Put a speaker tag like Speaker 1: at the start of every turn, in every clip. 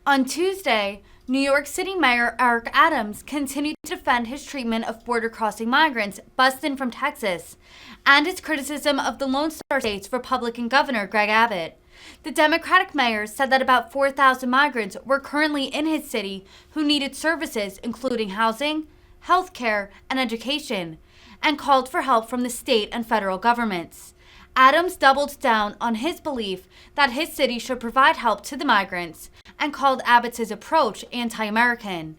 Speaker 1: On Tuesday, New York City Mayor Eric Adams continued to defend his treatment of border crossing migrants bussed in from Texas and his criticism of the Lone Star State's Republican Governor Greg Abbott. The Democratic mayor said that about 4,000 migrants were currently in his city who needed services including housing, health care, and education, and called for help from the state and federal governments. Adams doubled down on his belief that his city should provide help to the migrants and called Abbott's approach anti-American.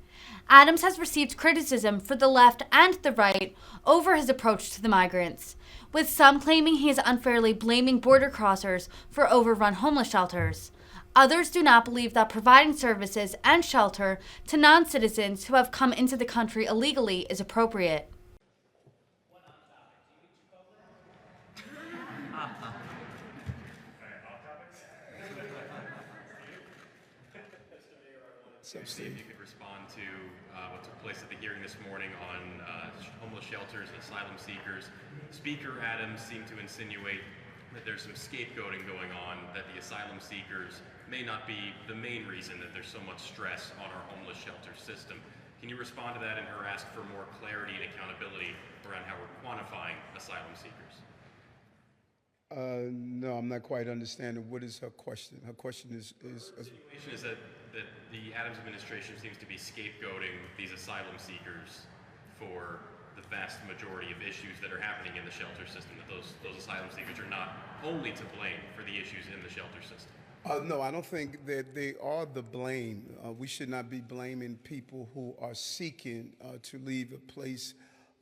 Speaker 1: Adams has received criticism for the left and the right over his approach to the migrants, with some claiming he is unfairly blaming border crossers for overrun homeless shelters. Others do not believe that providing services and shelter to non-citizens who have come into the country illegally is appropriate.
Speaker 2: See if you could respond to what took place at the hearing this morning on homeless shelters and asylum seekers. Speaker Adams seemed to insinuate that there's some scapegoating going on, that the asylum seekers may not be the main reason that there's so much stress on our homeless shelter system. Can you respond to that and or ask for more clarity and accountability around how we're quantifying asylum seekers?
Speaker 3: No, I'm not quite understanding. What is her question? Her question is
Speaker 2: the situation is that the Adams administration seems to be scapegoating these asylum seekers for the vast majority of issues that are happening in the shelter system, that those asylum seekers are not only to blame for the issues in the shelter system.
Speaker 3: No, I don't think that they are the blame. We should not be blaming people who are seeking to leave a place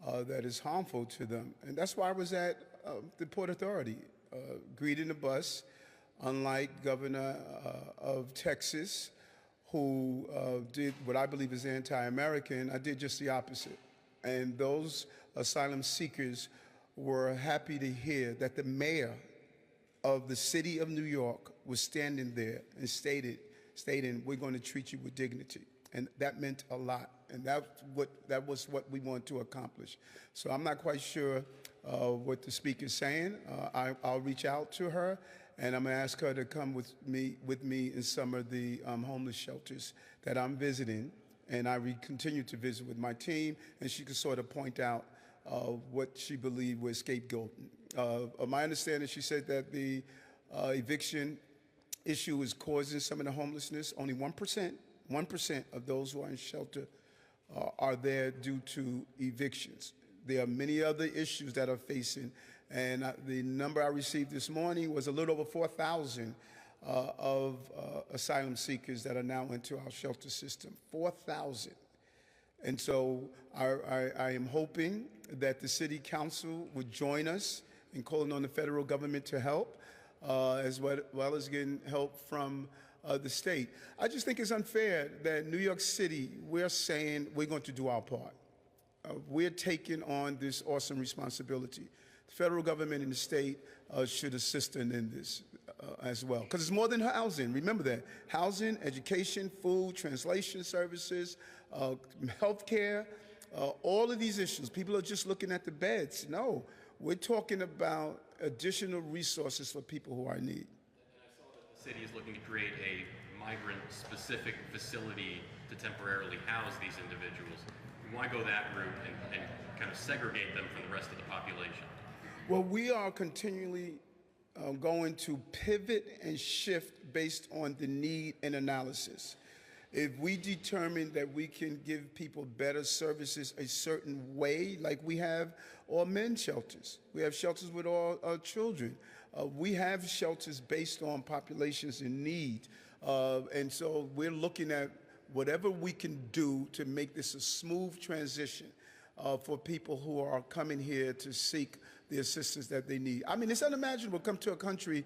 Speaker 3: that is harmful to them. And that's why I was at the Port Authority, greeting the bus, unlike Governor of Texas, who did what I believe is anti-American. I did just the opposite. And those asylum seekers were happy to hear that the mayor of the city of New York was standing there and stating, we're going to treat you with dignity. And that meant a lot. And that was what we want to accomplish. So I'm not quite sure what the speaker's saying. I'll reach out to her, and I'm going to ask her to come with me in some of the homeless shelters that I'm visiting. And I continue to visit with my team, and she can sort of point out what she believed was scapegoating. My understanding, she said that the eviction issue is causing some of the homelessness. Only 1% of those who are in shelter are there due to evictions. There are many other issues that are facing, and the number I received this morning was a little over 4,000 of asylum seekers that are now into our shelter system. 4,000. And so I am hoping that the City Council would join us in calling on the federal government to help, as well as getting help from the state. I just think it's unfair that New York City, we're saying we're going to do our part. We're taking on this awesome responsibility. The federal government and the state should assist in this as well, because it's more than housing. Remember that. Housing, education, food, translation services, health care, all of these issues. People are just looking at the beds. No, we're talking about additional resources for people who are in need.
Speaker 2: The city is looking to create a migrant-specific facility to temporarily house these individuals. Why go that route and kind of segregate them from the rest of the population?
Speaker 3: Well, we are continually going to pivot and shift based on the need and analysis. If we determine that we can give people better services a certain way, like we have all men's shelters, we have shelters with all children, we have shelters based on populations in need. And so we're looking at whatever we can do to make this a smooth transition for people who are coming here to seek the assistance that they need. I mean, it's unimaginable. Come to a country,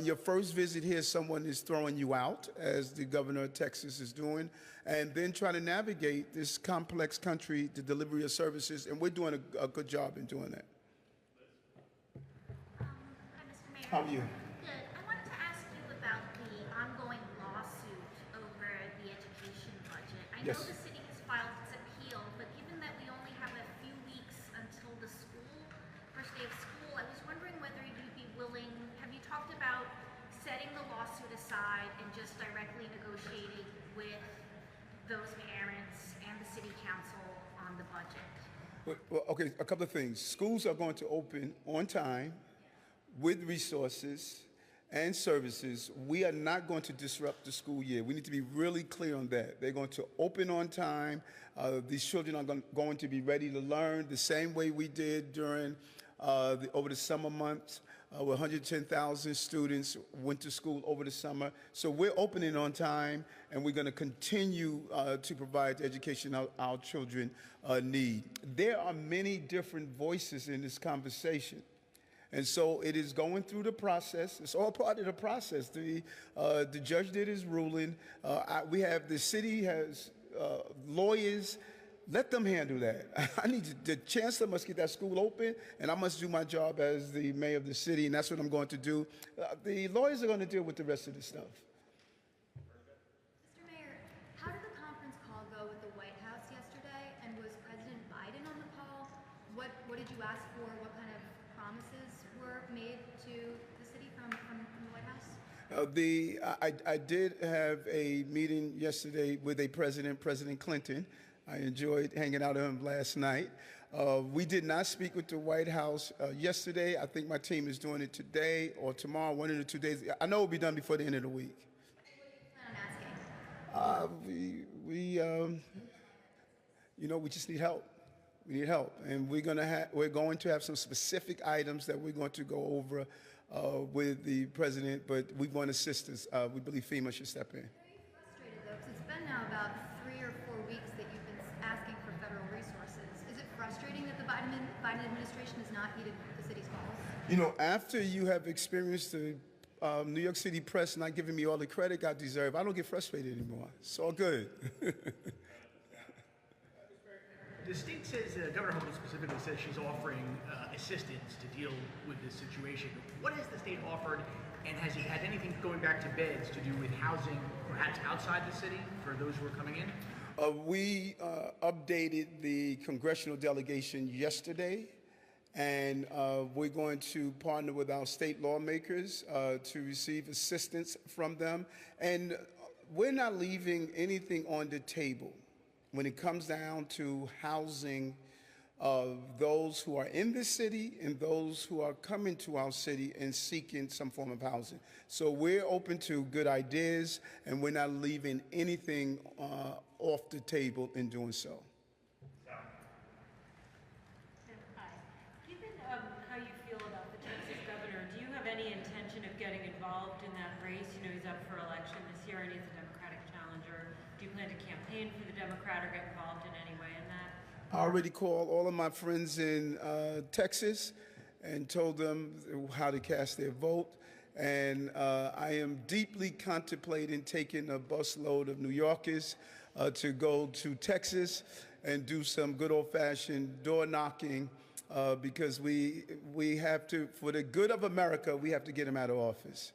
Speaker 3: your first visit here, someone is throwing you out, as the governor of Texas is doing, and then trying to navigate this complex country to deliver your services, and we're doing a good job in doing that.
Speaker 4: Hi, Mr. Mayor.
Speaker 3: How are you?
Speaker 4: Good. I wanted to ask you about the ongoing lawsuit over the education budget. I know
Speaker 3: Yes.
Speaker 4: the city has filed its appeal, but given that we only have a few weeks until the first day of school, I was wondering whether you'd be willing, have you talked about setting the lawsuit aside and just directly negotiating those parents and the city council on the budget?
Speaker 3: Well, okay, a couple of things. Schools are going to open on time with resources and services. We are not going to disrupt the school year. We need to be really clear on that. They're going to open on time. These children are going to be ready to learn the same way we did during over the summer months. Where 110,000 students went to school over the summer. So we're opening on time, and we're going to continue to provide the education our children need. There are many different voices in this conversation. And so it is going through the process. It's all part of the process. The judge did his ruling. The city has lawyers. Let them handle that. The chancellor must get that school open, and I must do my job as the mayor of the city, and that's what I'm going to do. The lawyers are going to deal with the rest of the stuff.
Speaker 1: Mr. Mayor, how did the conference call go with the White House yesterday, and was President Biden on the call? What did you ask for? What kind of promises were made to the city from the White House?
Speaker 3: I did have a meeting yesterday with President Clinton. I enjoyed hanging out with him last night. We did not speak with the White House yesterday. I think my team is doing it today or tomorrow, one of the 2 days. I know it'll be done before the end of the week.
Speaker 1: I'm asking.
Speaker 3: We just need help. We need help, and we're going to have some specific items that we're going to go over with the president. But we want assistance. We believe FEMA should step in.
Speaker 1: Are you frustrated though? Because it's been now about 3 or 4 weeks that you've been asking for federal resources. Is it frustrating that the Biden administration has not heeded the city's calls?
Speaker 3: After you have experienced the New York City press not giving me all the credit I deserve, I don't get frustrated anymore. It's all good.
Speaker 5: The state says, Governor Hochul specifically says she's offering assistance to deal with this situation. What has the state offered, and has it had anything going back to beds to do with housing, perhaps outside the city, for those who are coming in?
Speaker 3: We updated the congressional delegation yesterday, and we're going to partner with our state lawmakers to receive assistance from them. And we're not leaving anything on the table when it comes down to housing those who are in the city and those who are coming to our city and seeking some form of housing. So we're open to good ideas, and we're not leaving anything off the table in doing so.
Speaker 6: Hi. Given how you feel about the Texas governor, do you have any intention of getting involved in that race? He's up for election this year and he's a Democratic challenger. Do you plan to campaign for the Democrat or get involved in any way in that?
Speaker 3: I already called all of my friends in Texas and told them how to cast their vote. And I am deeply contemplating taking a busload of New Yorkers to go to Texas and do some good old-fashioned door knocking because we have to, for the good of America, we have to get them out of office.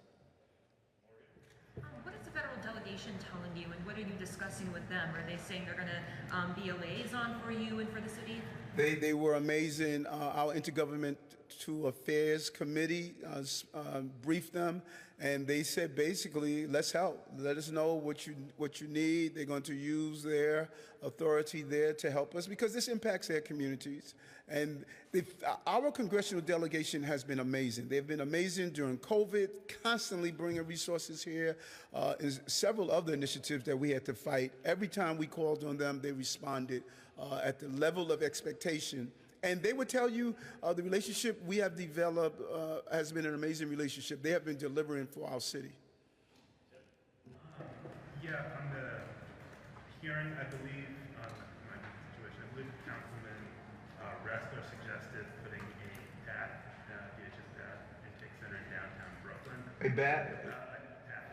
Speaker 7: What is the federal delegation telling you, and what are you discussing with them? Are they saying they're going to be a liaison for you and for the city?
Speaker 3: They were amazing. Our Intergovernmental Affairs Committee briefed them, and they said basically, let's help. Let us know what you need. They're going to use their authority there to help us because this impacts their communities. And our congressional delegation has been amazing. They've been amazing during COVID, constantly bringing resources here. And several other initiatives that we had to fight. Every time we called on them, they responded at the level of expectation. And they would tell you the relationship we have developed has been an amazing relationship. They have been delivering for our city.
Speaker 8: Yeah, on the hearing, I believe, on my situation, I believe Councilman Rester suggested putting a DHS intake center in downtown Brooklyn.
Speaker 3: A bat?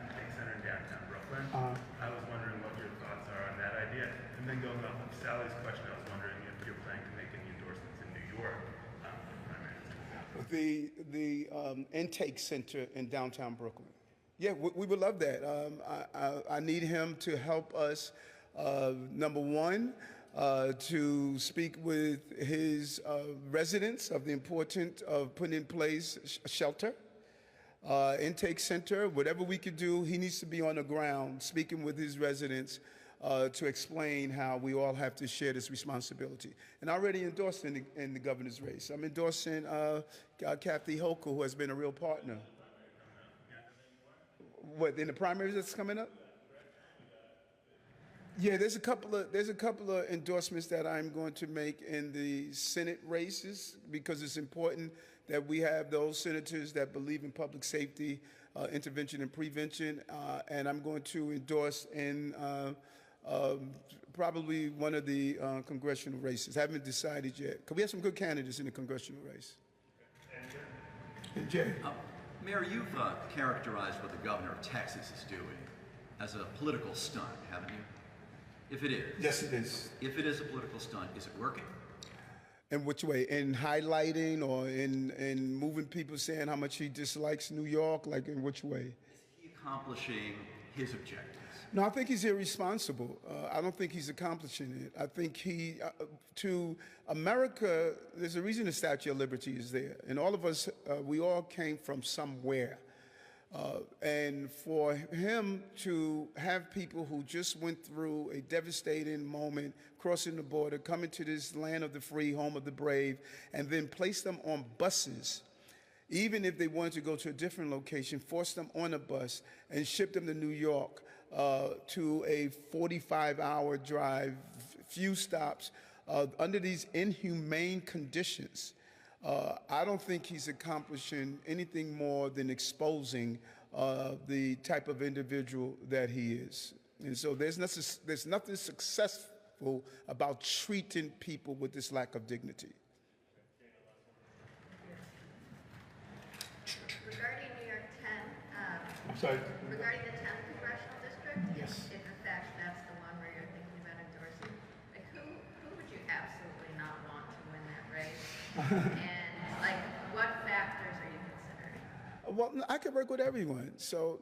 Speaker 8: Intake center in downtown Brooklyn. I was wondering what your thoughts are on that idea. And then going off of Sally's question, I was wondering if you're planning to make any endorsements in New York for primaries.
Speaker 3: The intake center in downtown Brooklyn. Yeah, we would love that. I need him to help us, number one, to speak with his residents of the importance of putting in place a shelter, intake center, whatever we could do. He needs to be on the ground speaking with his residents to explain how we all have to share this responsibility. And I already endorsed in the governor's race. I'm endorsing Kathy Hochul, who has been a real partner. What, in the primaries that's coming up? Yeah, there's a couple of endorsements that I'm going to make in the Senate races, because it's important that we have those senators that believe in public safety, intervention and prevention, and I'm going to endorse in probably one of the congressional races. I haven't decided yet, because we have some good candidates in the congressional race. And Jay.
Speaker 9: Mayor, you've characterized what the governor of Texas is doing as a political stunt, haven't you? If it is.
Speaker 3: Yes, it is.
Speaker 9: If it is a political stunt, is it working?
Speaker 3: In which way? In highlighting or in moving people, saying how much he dislikes New York? Like, in which way?
Speaker 9: Is he accomplishing his objectives?
Speaker 3: No, I think he's irresponsible. I don't think he's accomplishing it. I think to America, there's a reason the Statue of Liberty is there. And all of us, we all came from somewhere. And for him to have people who just went through a devastating moment, crossing the border, coming to this land of the free, home of the brave, and then place them on buses, even if they wanted to go to a different location, force them on a bus and ship them to New York to a 45-hour drive, few stops, under these inhumane conditions. I don't think he's accomplishing anything more than exposing the type of individual that he is. And so there's nothing successful about treating people with this lack of dignity.
Speaker 10: Regarding New York 10,
Speaker 3: I'm sorry.
Speaker 10: regarding the 10th congressional district,
Speaker 3: Yes.
Speaker 10: if in fact that's the one where you're thinking about endorsing, like who would you absolutely not want to win that race? And like what factors are you considering?
Speaker 3: Well, I can work with everyone. So,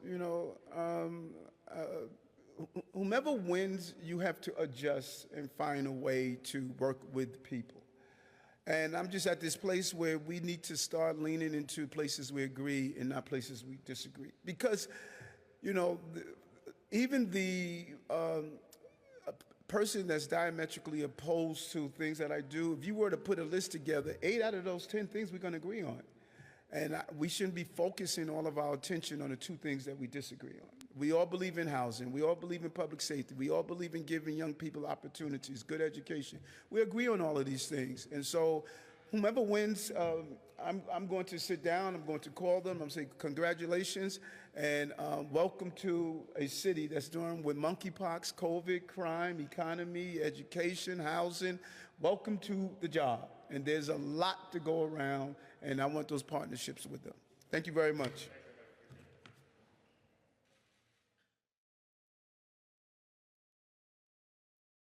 Speaker 3: whomever wins, you have to adjust and find a way to work with people. And I'm just at this place where we need to start leaning into places we agree and not places we disagree. Because, even the person that's diametrically opposed to things that I do, if you were to put a list together, 8 out of those 10 things we're going to agree on. And we shouldn't be focusing all of our attention on the 2 things that we disagree on. We all believe in housing. We all believe in public safety. We all believe in giving young people opportunities, good education. We agree on all of these things. And so whomever wins, I'm going to sit down. I'm going to call them. I'm going to say congratulations and welcome to a city that's dealing with monkeypox, COVID, crime, economy, education, housing. Welcome to the job. And there's a lot to go around, and I want those partnerships with them. Thank you very much.